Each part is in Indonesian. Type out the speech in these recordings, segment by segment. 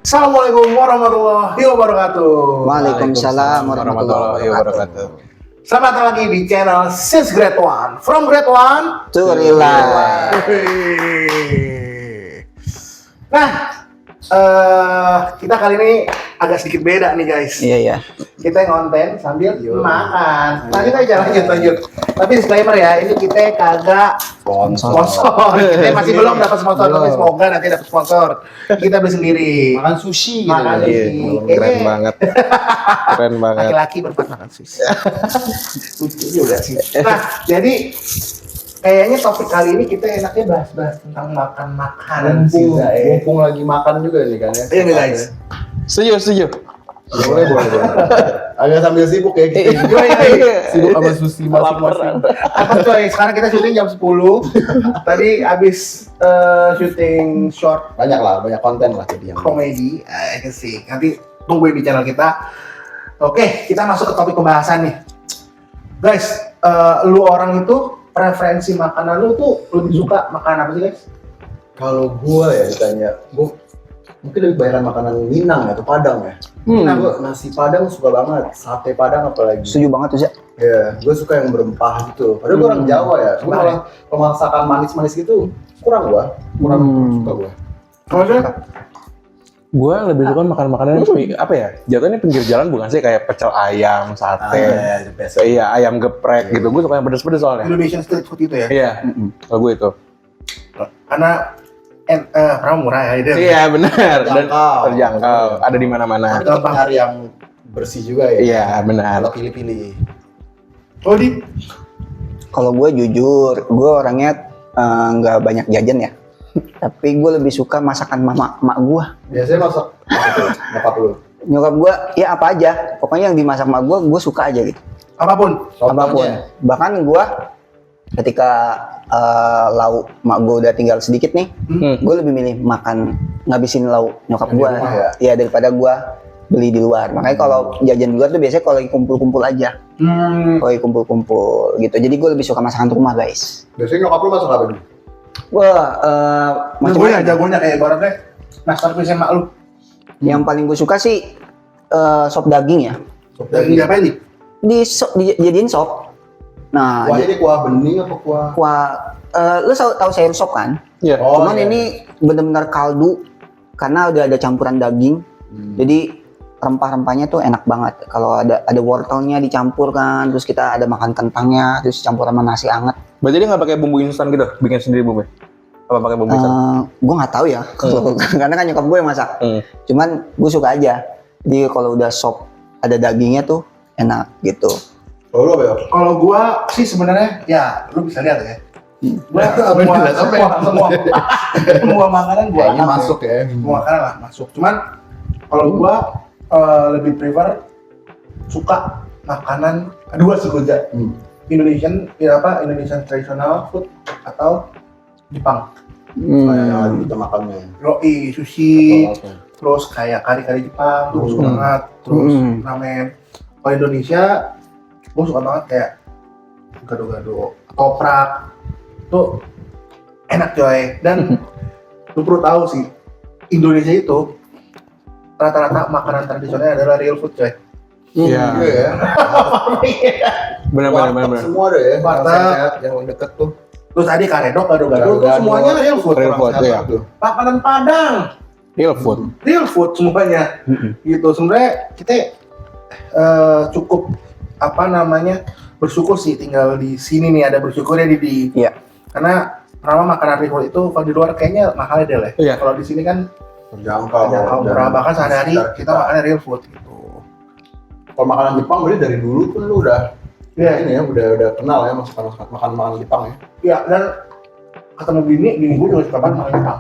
Assalamualaikum warahmatullahi wabarakatuh. Waalaikumsalam warahmatullahi wabarakatuh. Selamat datang lagi di channel Since Grade One, from Grade One To Real Life. Nah, kita kali ini agak sedikit beda nih guys. Iya. Kita ngonten sambil makan. Lanjut aja, lanjut. Tapi disclaimer ya, ini kita kagak sponsor. Kita masih belum dapat sponsor, tapi semoga nanti dapat sponsor. Kita beli sendiri. Makan sushi Makan gitu. sushi. Keren banget. Keren banget. Laki-laki berbuat makan sushi. Lucu juga sih. Nah, jadi kayaknya topik kali ini kita enaknya bahas-bahas tentang makan makanan sih, Zai. Mumpung lagi makan juga nih kan ya. Iya nih guys. Setuju. Boleh. Agak sambil sibuk ya kita. Sibuk sama sushi masing-masing. Apa coy? Sekarang kita syuting jam 10. Tadi abis syuting short Banyak konten lah jadi yang. komedi. Sih. Nanti tungguin di channel kita. Oke, kita masuk ke topik pembahasan nih. Guys, lu orang itu preferensi makanan lu tuh lebih suka makan apa sih guys? Kalau gua ya ditanya, gua mungkin lebih banyak makanan Minang atau Padang ya. Gua nasi Padang suka banget, sate Padang apalagi. Setuju banget tuh, Zak. Ya, gua suka yang berempah gitu. Padahal gua orang Jawa ya. Cuma kalau masakan manis-manis gitu kurang suka gua. Kalau saya Gue lebih suka makan makanan yang apa ya? Jatuhnya pinggir jalan bukan sih kayak pecel ayam, sate, the best. iya ayam geprek gitu. Gue suka yang pedes-pedes soalnya. Indonesian street food itu ya? Iya. Kalau gue itu. Karena murah ya itu. Iya benar. Dan Terjangkau. terjangkau. Ada di mana-mana. Tapi tetap nyari yang bersih juga ya. Iya benar. Kalau pilih-pilih. Oh di? Kalau gue jujur, gue orangnya nggak banyak jajan ya. Tapi gue lebih suka masakan mak gue. Biasanya masak nyokap lu. Nyokap gue ya apa aja. Pokoknya yang dimasak mak gue suka aja gitu. Apapun. Apapun. Bahkan gue ketika lauk mak gue udah tinggal sedikit nih, gue lebih milih makan ngabisin lauk nyokap Yang di gue. rumah ya? Ya daripada gue beli di luar. Makanya kalau jajan di luar tuh biasanya kalau lagi kumpul-kumpul aja. Kalau lagi kumpul-kumpul gitu. Jadi gue lebih suka masakan rumah guys. Biasanya nyokap lu masak apa nih? Wah, macam-macam. Jagonya kayak ibaratnya masterpiece mak lu. Yang paling gue suka sih sop daging ya. Daging diapain nih? Dijadiin sop. Nah, Kuahnya ini kuah bening apa kuah? lu tahu sayur sop kan? Iya. Oh, Cuman iya. ini benar-benar kaldu karena udah ada campuran daging. Jadi rempah-rempahnya tuh enak banget. Kalau ada wortelnya dicampur kan, terus kita ada makan kentangnya, terus campur sama nasi anget. Berarti dia nggak pakai bumbu instan gitu? Bikin sendiri bumbu? Apa pakai bumbu instan? Gue nggak tahu ya, karena kan nyokap gue yang masak. Cuman gue suka aja. Jadi kalau udah sop ada dagingnya tuh enak gitu. Kalau lu apa ya? Kalau gua sih sebenarnya ya lu bisa lihat ya. Gua semua makanan gua Kayaknya enak masuk ya. Semua makanan lah masuk. Cuman kalau gua lebih prefer suka makanan dua sih gua. Indonesian Indonesian traditional food atau Jepang. Kayak yang kita makannya. Roi, sushi, Apa? terus kayak kari-kari Jepang tuh suka banget, terus ramen. Kalau Indonesia, gue suka banget kayak gado-gado, toprak, tuh enak coy. Dan lu perlu tahu sih, Indonesia itu rata-rata makanan tradisionalnya adalah real food coy. Iya. Iya ya. Benar. Semua ada ya. Yang Warteg. sehat, yang deket tuh. Terus tadi karedok, gado-gado, Gado-gado. tuh semuanya real food. Real food, Orang iya. sehat tuh. Makanan Padang, Real food. real food semuanya. Gitu sebenarnya kita cukup bersyukur sih tinggal di sini nih, ada bersyukurnya di Iya. karena pertama makanan real food itu kalau di luar kayaknya mahal deh lah. Iya. Kalau di sini kan Terjangkau. murah, bahkan sehari Sekitar kita makannya real food gitu. Kalau makanan Jepang berarti dari dulu pun lu udah Iya. ini ya, udah kenal ya makan Jepang ya. Iya, dan ketemu bini gue juga suka banget makan Jepang.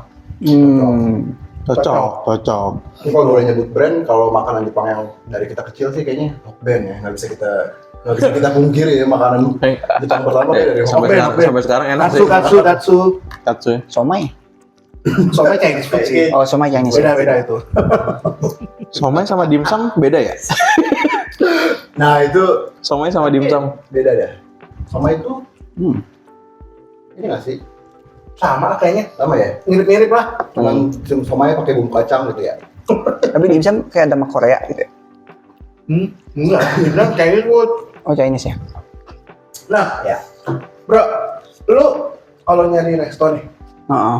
Cocok. Ini kalau boleh nyebut brand, kalau makanan Jepang yang dari kita kecil sih kayaknya Hokben ya, nggak bisa kita pungkiri ya makanan Jepang pertama kayak dari Sampai Hokben. sekarang, sampai sekarang enak sih. Katsu. Katsu. Somai. Soalnya Chinese food sih. Oh, somai Chinese. Beda-beda itu. Somai sama dimsum beda ya? Nah itu Somai sama dimsum. beda dah. Sama itu ini nggak sih? Sama lah kayaknya. Sama ya? Mirip-mirip lah. Cuman somai pakai bumbu kacang gitu ya. Tapi dimsum kayak ada sama Korea gitu. Enggak, dibilang Chinese food. Oh Chinese ya. Nah, Ya. bro, lu kalau nyari resto nih Heeh.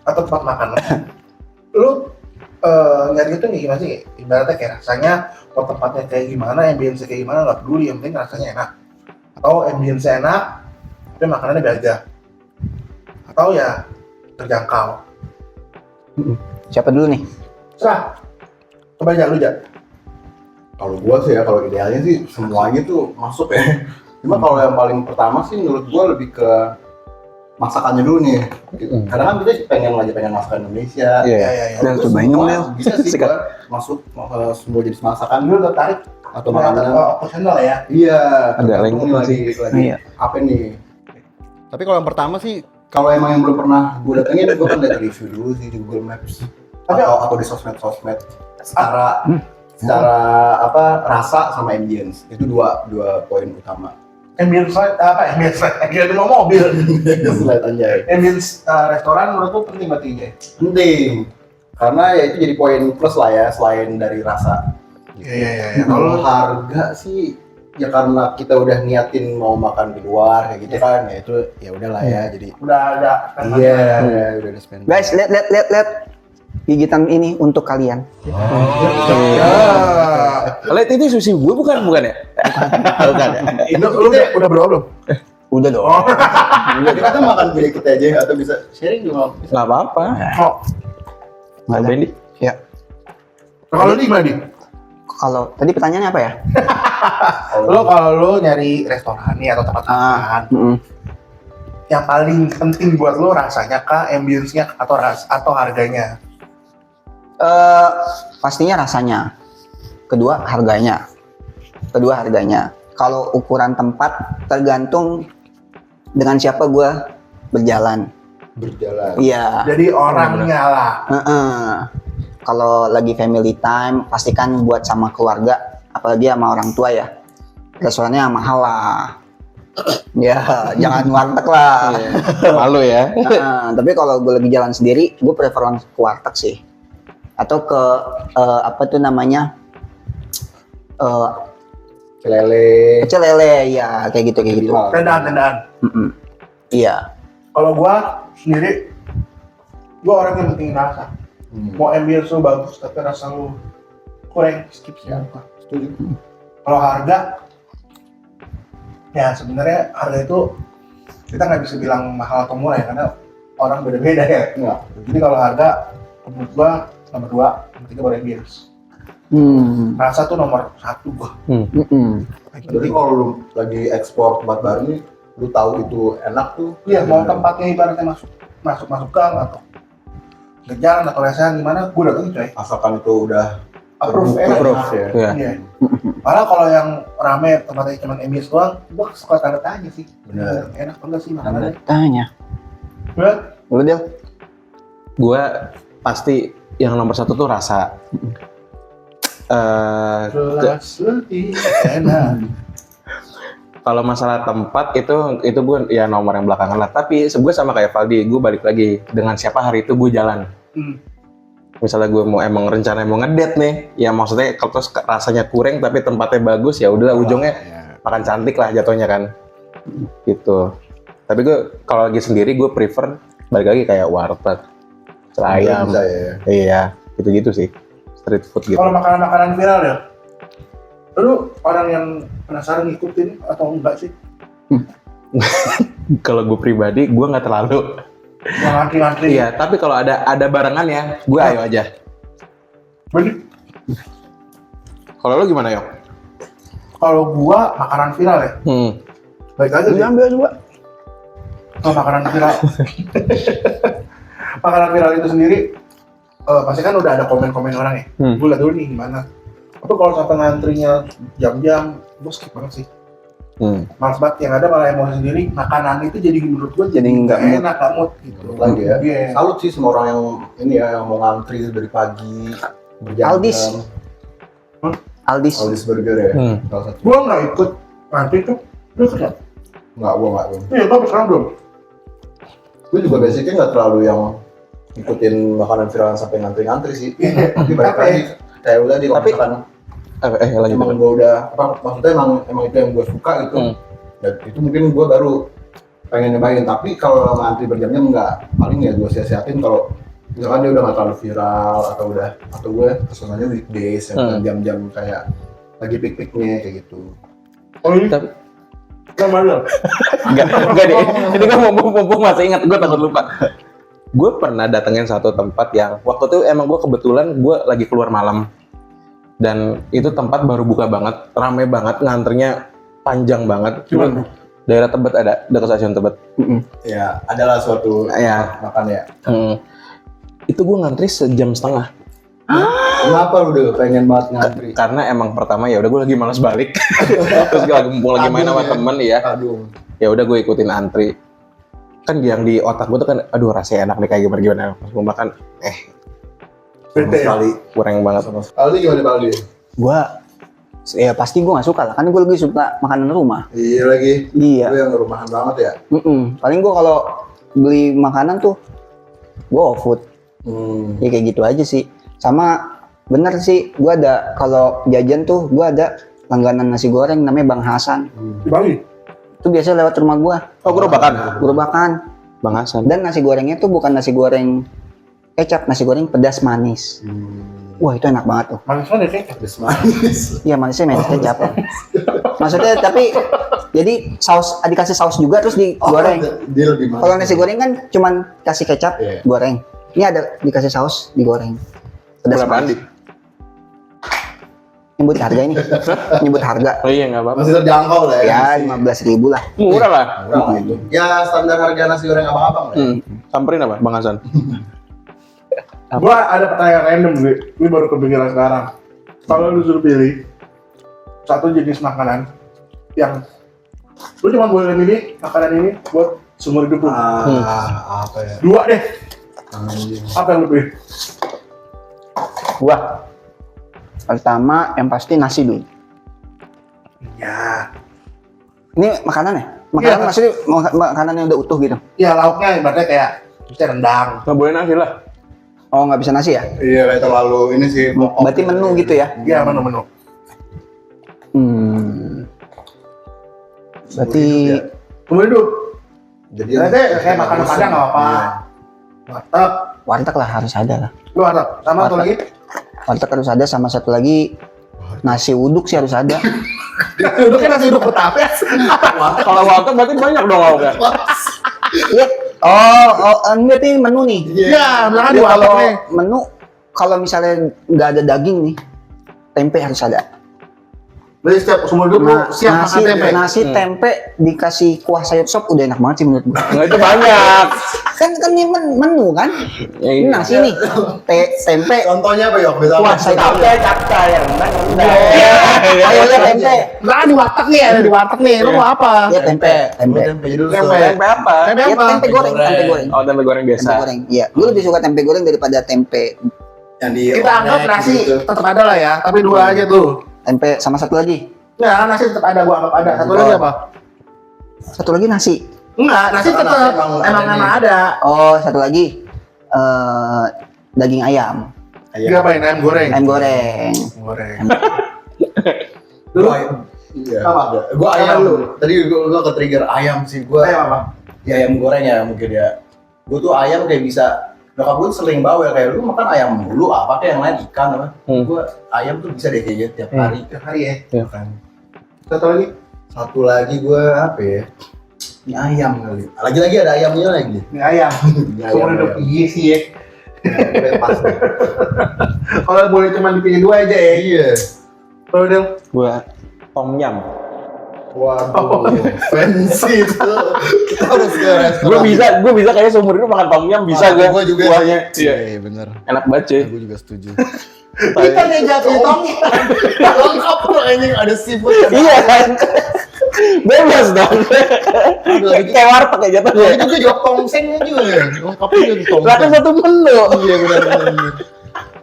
atau tempat makan, lu nyari itu nih gimana sih? Ibaratnya kayak rasanya, mau tempatnya kayak gimana, ambience kayak gimana, nggak peduli, yang penting rasanya enak. Atau ambience enak, tapi makanannya biasa. Atau ya terjangkau. Siapa dulu nih? Serah. Coba aja lu aja. Kalau gua sih ya, kalau idealnya sih semuanya tuh masuk ya. Cuma kalau yang paling pertama sih menurut gua lebih ke masakannya dulu nih. Kadang kan kita pengen masakan Indonesia. Iya. Ya. Udah cobain dong, Del. Bisa sih gua masuk semua jenis masakan Lu tertarik atau makanan. opsional ya? Iya. Ada tergantung lagi lagi Iya. apa nih. Tapi kalau yang pertama sih, kalau emang yang belum pernah gue datengin, gue kan lihat review dulu sih di Google Maps atau di sosmed secara apa rasa sama ambience itu dua poin utama. Ambience ambience kayak di mobil. Slide anjay. Ambience restoran menurut lu penting berarti ya? Penting karena ya itu jadi poin plus lah ya selain dari rasa. Iya. Kalau harga sih ya karena kita udah niatin mau makan di luar kayak gitu kan ya itu ya udahlah ya jadi Udah ada. iya udah spend. Guys, lihat. Gigitan ini untuk kalian. Lihat ini sushi gue bukan ya? Bukan ya? Itu lu udah berapa belum? Udah dong. Kita makan pilih kita aja atau bisa sharing juga bisa. Nggak apa-apa. Oh, Nggak ada. Cobain di. Ya. kalau di gimana di? Kalau tadi pertanyaannya apa ya? Kalau lu nyari restoran nih atau tempat makan, yang paling penting buat lu rasanya kah, ambience-nya atau harganya? Pastinya rasanya. Kedua harganya. Kalau ukuran tempat tergantung dengan siapa gue berjalan. Iya. Jadi orangnya lah. Kalau lagi family time, pastikan buat sama keluarga, apalagi sama orang tua ya. Restorannya mahal lah. Ya, jangan warteg lah. Malu ya. Tapi kalau gue lagi jalan sendiri, gue prefer langsung ke warteg sih. Atau ke apa tuh namanya? Pecel lele, ya kayak gitu. Tendaan. Iya. Kalau gua sendiri, gua orang yang penting rasa. Mau ambience lu bagus tapi rasa lu kurang, skip siapa. Setuju. Kalau harga, ya sebenarnya harga itu kita nggak bisa bilang mahal atau murah ya karena orang beda-beda ya. Iya. Jadi kalau harga menurut gua nomor 2, nomor 3 baru ambience. Rasa tuh nomor 1 gua. Jadi kalau lu lagi ekspor tempat baru nih, lu tahu itu enak tuh. Iya, mau tempatnya ibaratnya masuk gang atau ke jalan atau lesehan gimana, gue datengin coy. Asalkan itu udah Approve, approve ya. Iya. Iya. Malah kalau yang rame tempatnya cuma ambience doang, gue suka tanda tanya sih. Bener. Enak apa enggak sih makanannya? Tanya. Bener? Lu Del? Gue pasti yang nomor 1 tuh rasa. Jelas lebih enak. Kalau masalah tempat itu gue ya nomor yang belakangan lah. Tapi gue sama kayak Valdi, gue balik lagi dengan siapa hari itu gue jalan. Misalnya gue mau emang rencana mau ngedate nih, ya maksudnya kalau terus rasanya kurang tapi tempatnya bagus ya udahlah ujungnya makan cantik lah jatuhnya kan. Gitu. Tapi gue kalau lagi sendiri gue prefer balik lagi kayak warteg, ayam, iya gitu-gitu sih, street food gitu. Kalau makanan-makanan viral ya, lu orang yang penasaran ngikutin atau enggak sih? Kalau gue pribadi, gue nggak terlalu. Yang ngantri-ngantri. Iya, tapi kalau ada barengan ya, gue ayo aja. Bener. Kalau lu gimana, Yok? Kalau gua makanan viral ya, baik aja sih. Ambil coba. Kalau makanan viral, makanan viral itu sendiri, pasti kan udah ada komen-komen orang ya. Gue liat dulu nih gimana. Tapi kalau sampai ngantrinya jam-jam, gue skip banget sih. Males banget, yang ada malah emosi sendiri. Makanan itu jadi menurut gue jadi nggak enak, nggak mood gitu. Lagi ya. Yeah. Salut sih semua orang yang ini ya yang mau ngantri dari pagi berjam-jam. Aldis Burger ya. Salah satu. Gue nggak ikut ngantri tuh, lu ikut nggak? Nggak, gua nggak. Iya, tapi sekarang belum. Gue juga basicnya nggak terlalu yang ngikutin makanan viral sampai ngantri-ngantri sih. Iya. Tapi balik Tapi- lagi kayak udah di kalau Tapi- misalkan lanjut. emang gue udah apa maksudnya emang itu yang gue suka gitu. Dan itu mungkin gue baru pengen nyobain, tapi kalau ngantri berjam-jam enggak, paling ya gue sia-siatin kalau misalkan dia udah nggak terlalu viral atau gue kesenangannya weekdays yang jam-jam kayak lagi pik-piknya kayak gitu. Oh ini Tapi kan mana? enggak deh. Ini kan mumpung masih ingat, gue takut lupa. Gue pernah datengin satu tempat yang waktu itu emang gue kebetulan gue lagi keluar malam dan itu tempat baru buka banget, rame banget, nganternya panjang banget. Gimana? Daerah Tebet ada, dekat stasiun Tebet. Ya adalah suatu Ya. makan ya. Itu gue ngantri sejam setengah. Kenapa lu udah pengen banget ngantri? Karena emang pertama ya udah gue lagi malas balik. Terus gue lagi main sama temen ya. Aduh. Ya udah gue ikutin antri. Kan yang di otak gue tuh kan aduh rasanya enak nih kayak gimana. Pas gue makan Sama sekali. kurang banget. Aldi gimana Aldi? Gua ya pasti gue nggak suka lah, kan gue lagi suka makanan rumah. Iya lagi. Iya. Lu yang rumahan banget ya. Paling gue kalau beli makanan tuh gue food. Ya kayak gitu aja sih. Sama bener sih, gue ada kalau jajan tuh gue ada langganan nasi goreng namanya Bang Hasan. Dibagi. Itu biasa lewat rumah gue. Oh gerobakan. Gerobakan. Bang Hasan. Dan nasi gorengnya tuh bukan nasi goreng kecap, nasi goreng pedas manis. Wah itu enak banget tuh. Manis-manis kecap. Pedes manis. Iya manisnya manis kecap. Maksudnya tapi jadi saus, dikasih saus juga terus digoreng. Dia lebih manis. Kalau nasi goreng kan cuman kasih kecap, Iya. goreng. Ini ada dikasih saus, digoreng. Pedas Berapa Andi? manis. Nyebut harga ini. Nyebut harga. Oh iya nggak apa-apa. masih terjangkau lah ya. Ya 15.000 lah. Murah lah. Murah gitu. Ya standar harga nasi goreng abang-abang lah. Samperin apa Bang Hasan? Gua ada pertanyaan random gue. Ini baru kepikiran sekarang. Kalau lu suruh pilih satu jenis makanan yang lu cuma boleh milih makanan ini buat seumur hidup lu. Apa ya? Dua deh. Anjing. Apa yang lu pilih? Gua pertama yang pasti nasi dulu. Ya. Ini makanan ya? Makanan Iya. maksudnya makanan yang udah utuh gitu. Ya lauknya ibaratnya kayak misalnya rendang. Nggak boleh nasi lah. Oh nggak bisa nasi ya? Iya kayak terlalu ini sih. Berarti menu gitu ya? Ya menu-menu. Berarti Seumur hidup. Jadi Berarti kayak makan padang nggak apa-apa. Warteg. warteg lah harus ada lah. Lu warteg. Sama satu lagi. Warteg harus ada sama satu lagi nasi uduk sih harus ada. Uduknya nasi uduk Betawi. Kalau warteg berarti banyak dong lauknya. Iya. Enggak ini menu nih. Iya, belakang di Dia warteg kalau nih. menu kalau misalnya nggak ada daging nih, tempe harus ada. Jadi setiap seumur hidup lu siap makan tempe. Nasi tempe dikasih kuah sayur sop udah enak banget sih menurut gua. Nggak itu banyak. Kan ini menu kan. Ya, Ini nasi nih, tempe, contohnya apa Yok? Bisa kuah sayur sop. capcay yang Ayo lihat tempe. Belakang di warteg nih, ada di warteg nih. Lu mau apa? Ya tempe. Tempe dulu. Tempe. Tempe apa? Tempe Ya, apa? tempe goreng, tempe goreng. Oh tempe goreng Tempe biasa. goreng. Iya, gue lebih suka tempe goreng daripada tempe. Yang di Kita anggap ornek nasi gitu. tetap ada lah ya, tapi dua aja tuh. Tempe sama satu lagi. Nah, nasi tetap ada, gua anggap ada. Satu lagi apa? Satu lagi nasi. Enggak, nasi Karena tetap emang emang ada ada. Oh, satu lagi daging ayam. Dia apain? Ayam goreng. Ayam goreng. Goreng. Dulu iya. Apa? Gua Apa ayam. lu? Tadi gua ke trigger ayam sih gua. Ayam apa? Ya ayam goreng ya mungkin ya. Gua tuh ayam kayak bisa nyokap gue sering bawel kayak lu makan ayam dulu apa kayak yang lain ikan apa. Gua ayam tuh bisa deh kayaknya tiap hari. Tiap hari ya. Iya. Kan. Satu lagi. Satu lagi gua apa ya? Ini ayam kali. Lagi-lagi ada ayamnya lagi. Ini ayam. Ini Seumur hidup iya sih ya. Udah pas. deh. Kalau boleh cuma dipilih dua aja ya. Iya. Kalau Del. Gua tom yum. Waduh, fancy itu. Kita harus ke restoran. Gue bisa kayak seumur hidup makan tom yum bisa gue. Gue juga. Kuahnya. Iya, bener. Enak banget cuy. Gue juga setuju. Kita nih jatuh tong. Lengkap loh anjing ada seafood. Iya kan. Bebas dong. Kayak warteg aja tuh. Itu juga jawab tongsengnya juga. Lengkap juga di Lah kan tongseng. satu menu. Iya benar.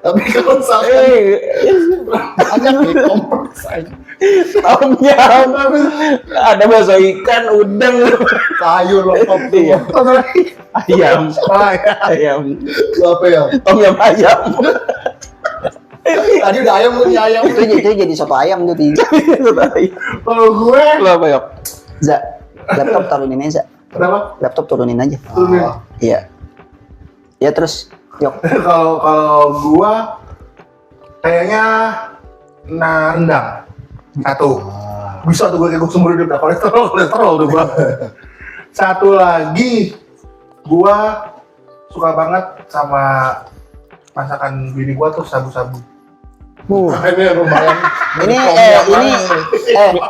Tapi kalau misalkan banyak nih kompleks aja. Tom yum. Ada bakso ikan, udang, Sayur lengkap tuh. Iya. ayam, ayam, Lu apa ya? tom yum ayam. Tadi udah ayam, lu nih ayam. Itu jadi soto ayam tuh tiga. Kalau gue, Lo apa ya? Za, laptop turunin aja. Za. kenapa? Laptop turunin aja. Ah, Iya. Ya terus, yok. Kalau gua kayaknya rendang satu. Bisa tuh gue kayak gue seumur hidup dah kolesterol tuh gua. Satu lagi, gua suka banget sama masakan bini gua tuh sabu-sabu. Ini lumayan. Ini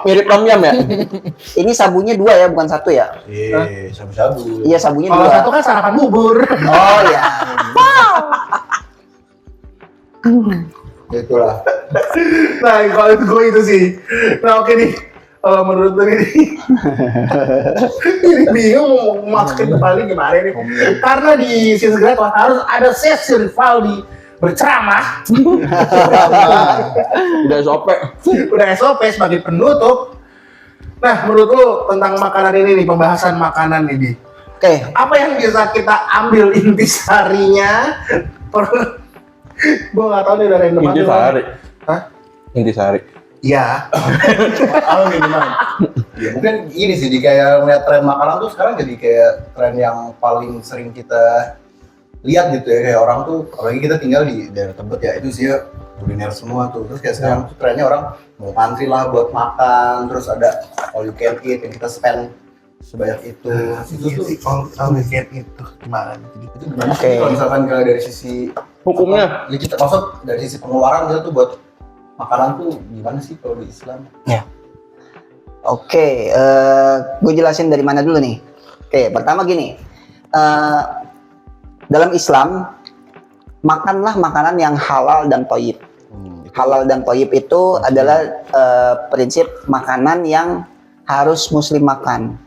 Mirip tom yum ya? ini sabunya 2 ya, bukan 1 ya? Iya, sabu-sabu. Iya, sabunya Kalau 2. satu kan sarapan bubur. Oh ya. Itulah. Nah, kalau gue itu sih. Nah, oke nih. Kalau menurut lu ini, ini bingung mau masukin kembali gimana nih? Karena di season kedua harus ada sesi Rivaldi berceramah. Udah sope. Udah SOP sebagai penutup. Nah, menurut lu tentang makanan ini nih, pembahasan makanan ini. Oke, Apa yang bisa kita ambil intisarinya? Gue nggak tahu nih udah random aja. Intisari. Hah? Intisari. Iya. Kalau gimana? Ya mungkin ini sih, di kayak ngeliat tren makanan tuh sekarang jadi kayak tren yang paling sering kita lihat gitu ya, kayak orang tuh, apalagi kita tinggal di daerah Tebet ya, itu sih ya kuliner semua tuh. Terus kayak sekarang tuh trennya orang mau pantry lah buat makan, terus ada all you can eat yang kita spend sebanyak itu. Itu tuh Kalau weekend itu gimana? itu gimana Oke. sih kalau misalkan kayak dari sisi Hukumnya? ya kita maksud dari sisi pengeluaran kita tuh buat makanan tuh gimana sih kalau di Islam? oke. Gue jelasin dari mana dulu nih. Oke, pertama gini. Dalam Islam, makanlah makanan yang halal dan thayyib. Halal dan thayyib itu adalah prinsip makanan yang harus muslim makan.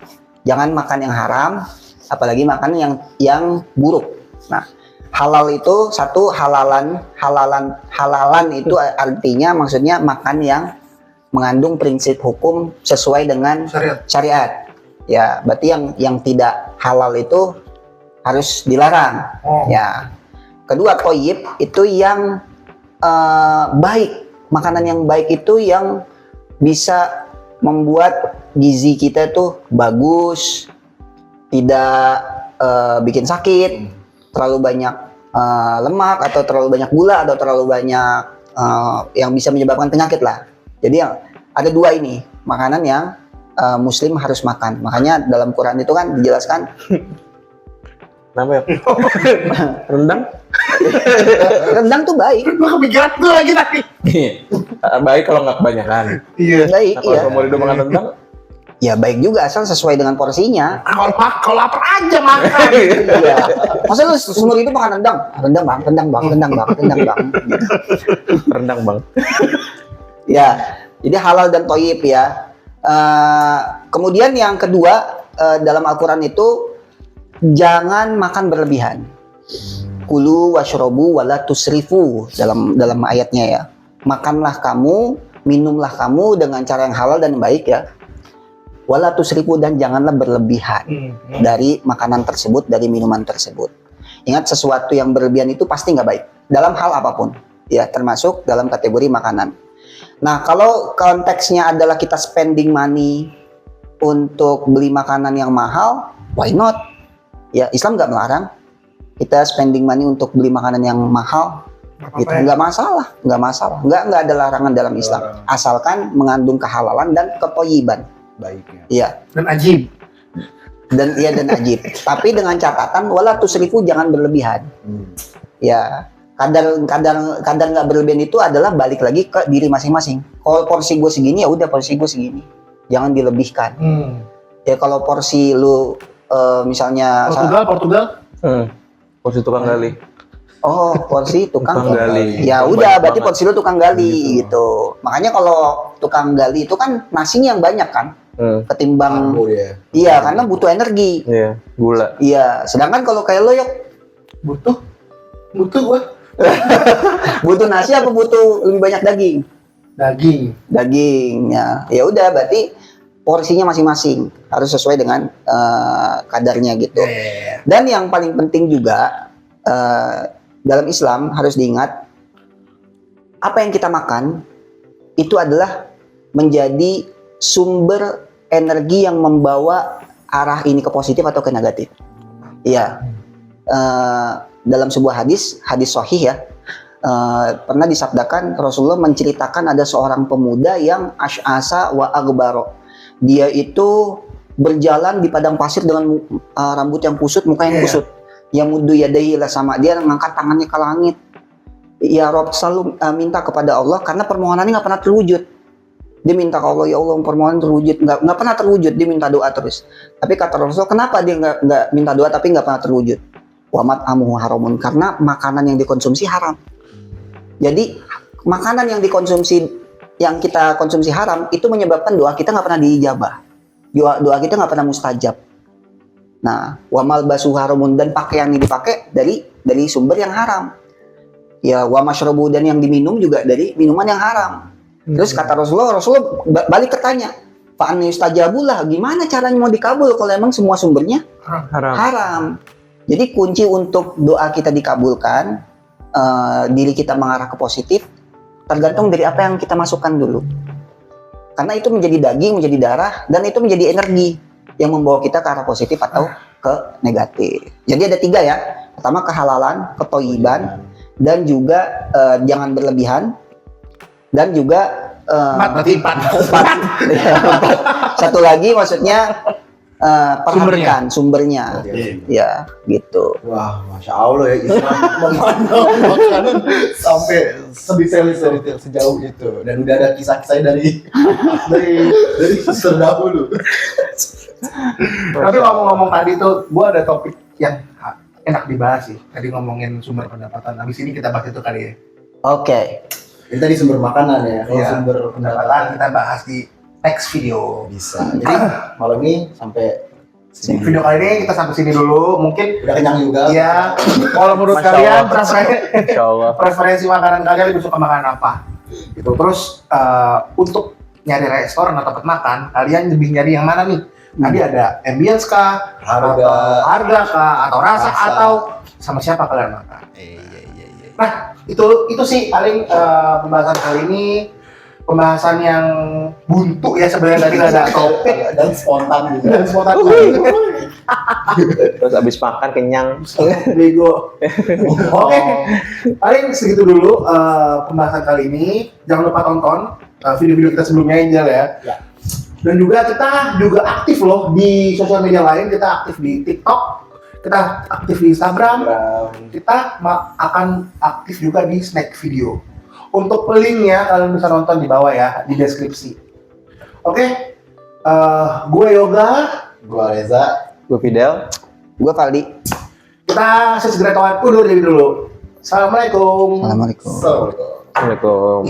Jangan makan yang haram, apalagi makan yang buruk. Nah, halal itu satu, halalan itu artinya maksudnya makan yang mengandung prinsip hukum sesuai dengan syariat. Ya, berarti yang tidak halal itu harus dilarang. Oh. Ya. Kedua, thayyib itu yang baik. Makanan yang baik itu yang bisa membuat gizi kita tuh bagus, tidak bikin sakit, terlalu banyak lemak atau terlalu banyak gula atau terlalu banyak yang bisa menyebabkan penyakit lah. Jadi ada 2 ini makanan yang muslim harus makan. Makanya dalam Quran itu kan dijelaskan Kenapa ya? Rendang? rendang tuh baik. Gue kepikiran tuh lagi tadi. Baik kalau nggak kebanyakan. Iya. Baik, Nah, kalau iya. seumur hidup makan rendang, Ya baik juga asal sesuai dengan porsinya. Kalau lapar aja makan. Iya. Masa lu seumur hidup makan rendang? Rendang bang, rendang bang, rendang bang, rendang bang. rendang bang. Ya, jadi halal dan thayyib ya. Kemudian yang kedua dalam Al-Quran itu jangan makan berlebihan. Kulu washrobu wala tusrifu dalam ayatnya ya. Makanlah kamu, minumlah kamu dengan cara yang halal dan baik ya. Wala tusrifu, dan janganlah berlebihan dari makanan tersebut, dari minuman tersebut. Ingat, sesuatu yang berlebihan itu pasti nggak baik dalam hal apapun ya, termasuk dalam kategori makanan. Nah, kalau konteksnya adalah kita spending money untuk beli makanan yang mahal, why not? Ya, Islam nggak melarang kita spending money untuk beli makanan yang mahal, gitu. Nggak masalah, nggak ada larangan dalam Islam, asalkan mengandung kehalalan dan kethayyiban. Baiknya. Iya. Dan ajib. Dan ajib. Tapi dengan catatan wala tusrifu, jangan berlebihan. Ya, kadar nggak berlebihan itu adalah balik lagi ke diri masing-masing. Kalau porsi gue segini, ya udah porsi gue segini, jangan dilebihkan. Ya kalau porsi lu misalnya Portugal. Porsi tukang gali. oh porsi tukang Tukang gali. ya Banyak udah berarti banget. porsi lu tukang gali gitu. Makanya kalau tukang gali itu kan nasinya yang banyak kan ketimbang Karbo dia. iya, karena butuh energi. Iya, gula. Iya, sedangkan kalau kayak lo yuk Butuh gua. Butuh nasi apa butuh lebih banyak daging? Daging. Dagingnya. Ya udah, berarti porsinya masing-masing harus sesuai dengan kadarnya gitu. Dan yang paling penting juga dalam Islam harus diingat, apa yang kita makan itu adalah menjadi sumber energi yang membawa arah ini ke positif atau ke negatif. Iya. Dalam sebuah hadis sahih ya, pernah disabdakan Rasulullah menceritakan ada seorang pemuda yang asy'asa wa aghbaro. Dia itu berjalan di padang pasir dengan rambut yang kusut, muka yang kusut. Yang muddu yadaihi ila sama, dia mengangkat tangannya ke langit. Ya Rob, selalu minta kepada Allah karena permohonannya nggak pernah terwujud. Dia minta ke Allah, ya Allah permohonan terwujud, nggak pernah terwujud. Dia minta doa terus. Tapi kata Rasul, kenapa dia nggak minta doa tapi nggak pernah terwujud? Wamat amuhu haramun, karena makanan yang dikonsumsi haram. Jadi makanan yang kita konsumsi haram itu menyebabkan doa kita nggak pernah diijabah. Doa kita nggak pernah mustajab. Nah, wamal basuh haramun, dan pakaian yang dipakai dari sumber yang haram. Ya, wa masyrabu, dan yang diminum juga dari minuman yang haram. Terus kata Rasulullah balik bertanya, fa'an yustajabulah, gimana caranya mau dikabul kalau emang semua sumbernya haram. Jadi kunci untuk doa kita dikabulkan, diri kita mengarah ke positif, tergantung dari apa yang kita masukkan dulu. Karena itu menjadi daging, menjadi darah, dan itu menjadi energi yang membawa kita ke arah positif atau ke negatif. Jadi ada 3 ya. Pertama kehalalan, ketoyiban, dan juga jangan berlebihan, dan juga 4. Satu lagi maksudnya perhatikan sumbernya. Ya, gitu. Wah, Masya Allah ya, Islam memandang makanan sampai sedetail sejauh itu. Dan udah ada kisah-kisahnya dari suster dahulu. Tapi ngomong-ngomong tadi tuh, gua ada topik yang enak dibahas sih. Tadi ngomongin sumber pendapatan. Habis ini kita bahas itu kali ya. Oke. Ini tadi sumber makanan ya. Kalau Iya, sumber pendapatan kita bahas di next video. bisa. Jadi malam ini sampai sini. Video kali ini kita sampai sini dulu. Mungkin Udah kenyang juga. ya, kalau menurut Masya kalian Allah. Insya Allah. preferensi makanan kalian lebih suka makanan apa? Gitu. Terus untuk nyari restoran atau tempat makan, kalian lebih nyari yang mana nih? Tadi ada ambience kah? Harga. Atau harga kah? Atau rasa? Atau sama siapa kalian makan? Iya. Nah, itu sih paling pembahasan kali ini. Pembahasan yang buntu ya sebenarnya, tadi nggak ada topik Dan spontan juga. dan spontan. Terus abis makan kenyang. Bego. Oke, paling segitu dulu pembahasan kali ini. Jangan lupa tonton video-video kita sebelumnya, Angel ya. Ya. Dan juga kita juga aktif loh di sosial media lain. Kita aktif di TikTok, kita aktif di Instagram, kita akan aktif juga di Snack Video. Untuk linknya kalian bisa nonton di bawah ya, di deskripsi. Oke, gue Yoga, Gua Reza. Gue Fidel. Gue Valdi. kita segera kawan undur diri dulu. Assalamualaikum. Assalamualaikum. Assalamualaikum. Assalamualaikum.